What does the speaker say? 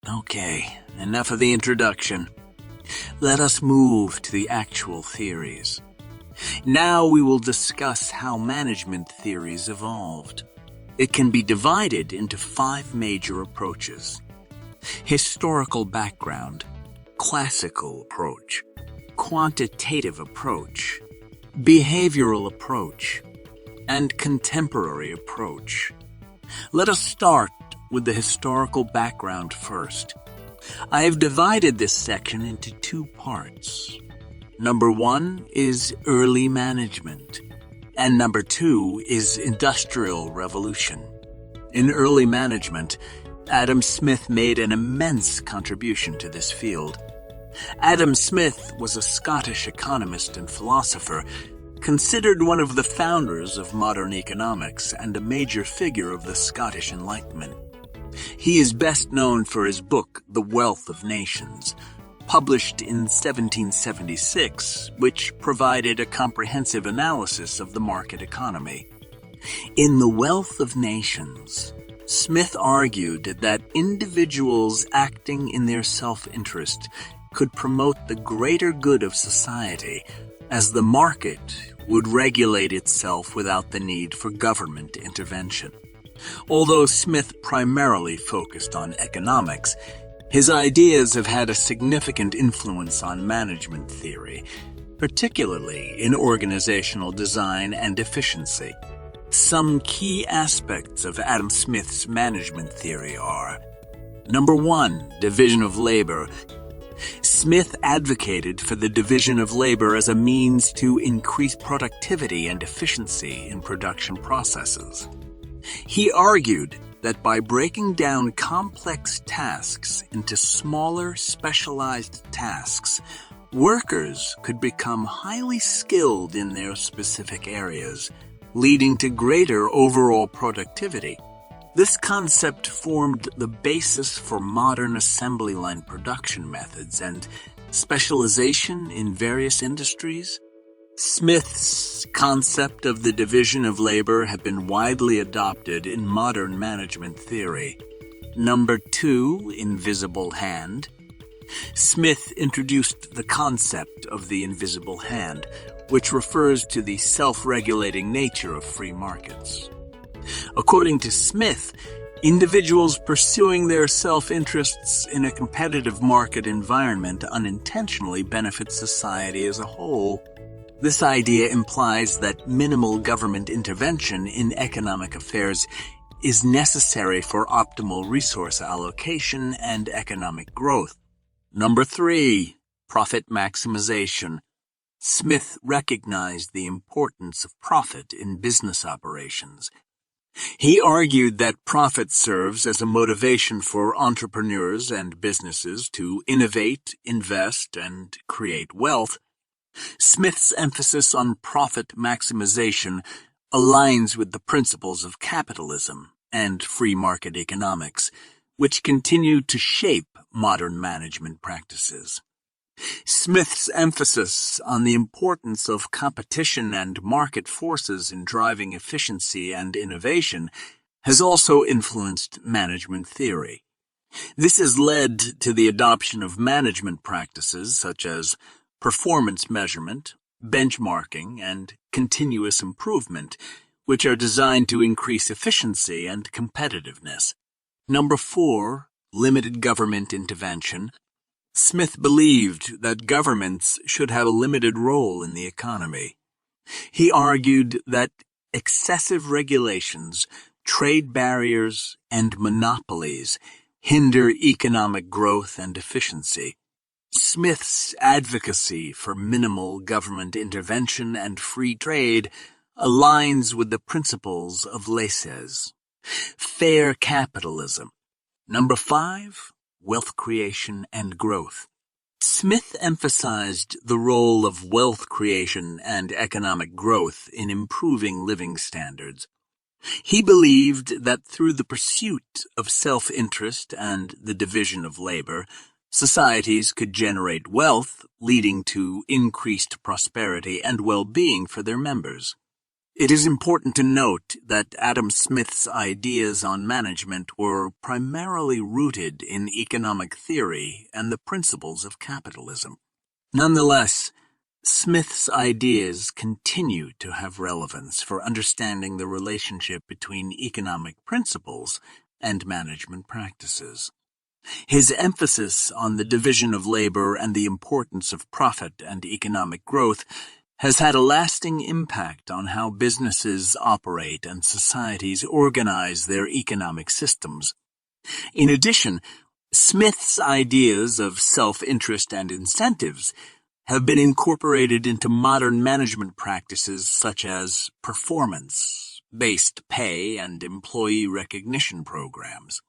Okay, enough of the introduction. Let us move to the actual theories. Now we will discuss how management theories evolved. It can be divided into 5 major approaches: historical background, classical approach, quantitative approach, behavioral approach, and contemporary approach. Let us start with the historical background first. I have divided this section into 2 parts. Number 1 is early management, and number 2 is industrial revolution. In early management, Adam Smith made an immense contribution to this field. Adam Smith was a Scottish economist and philosopher, considered one of the founders of modern economics and a major figure of the Scottish Enlightenment. He is best known for his book, The Wealth of Nations, published in 1776, which provided a comprehensive analysis of the market economy. In The Wealth of Nations, Smith argued that individuals acting in their self-interest could promote the greater good of society, as the market would regulate itself without the need for government intervention. Although Smith primarily focused on economics, his ideas have had a significant influence on management theory, particularly in organizational design and efficiency. Some key aspects of Adam Smith's management theory are: Number 1, division of labor. Smith advocated for the division of labor as a means to increase productivity and efficiency in production processes. He argued that by breaking down complex tasks into smaller, specialized tasks, workers could become highly skilled in their specific areas, leading to greater overall productivity. This concept formed the basis for modern assembly line production methods and specialization in various industries. Smith's concept of the division of labor have been widely adopted in modern management theory. Number 2, invisible hand. Smith introduced the concept of the invisible hand, which refers to the self-regulating nature of free markets. According to Smith, individuals pursuing their self-interests in a competitive market environment unintentionally benefit society as a whole. This idea implies that minimal government intervention in economic affairs is necessary for optimal resource allocation and economic growth. Number 3, profit maximization. Smith recognized the importance of profit in business operations. He argued that profit serves as a motivation for entrepreneurs and businesses to innovate, invest, and create wealth. Smith's emphasis on profit maximization aligns with the principles of capitalism and free market economics, which continue to shape modern management practices. Smith's emphasis on the importance of competition and market forces in driving efficiency and innovation has also influenced management theory. This has led to the adoption of management practices such as performance measurement, benchmarking, and continuous improvement, which are designed to increase efficiency and competitiveness. Number 4, limited government intervention. Smith believed that governments should have a limited role in the economy. He argued that excessive regulations, trade barriers, and monopolies hinder economic growth and efficiency. Smith's advocacy for minimal government intervention and free trade aligns with the principles of laissez-faire capitalism. Number 5, wealth creation and growth. Smith emphasized the role of wealth creation and economic growth in improving living standards. He believed that through the pursuit of self-interest and the division of labor, societies could generate wealth, leading to increased prosperity and well-being for their members. It is important to note that Adam Smith's ideas on management were primarily rooted in economic theory and the principles of capitalism. Nonetheless, Smith's ideas continue to have relevance for understanding the relationship between economic principles and management practices. His emphasis on the division of labor and the importance of profit and economic growth has had a lasting impact on how businesses operate and societies organize their economic systems. In addition, Smith's ideas of self-interest and incentives have been incorporated into modern management practices such as performance-based pay and employee recognition programs.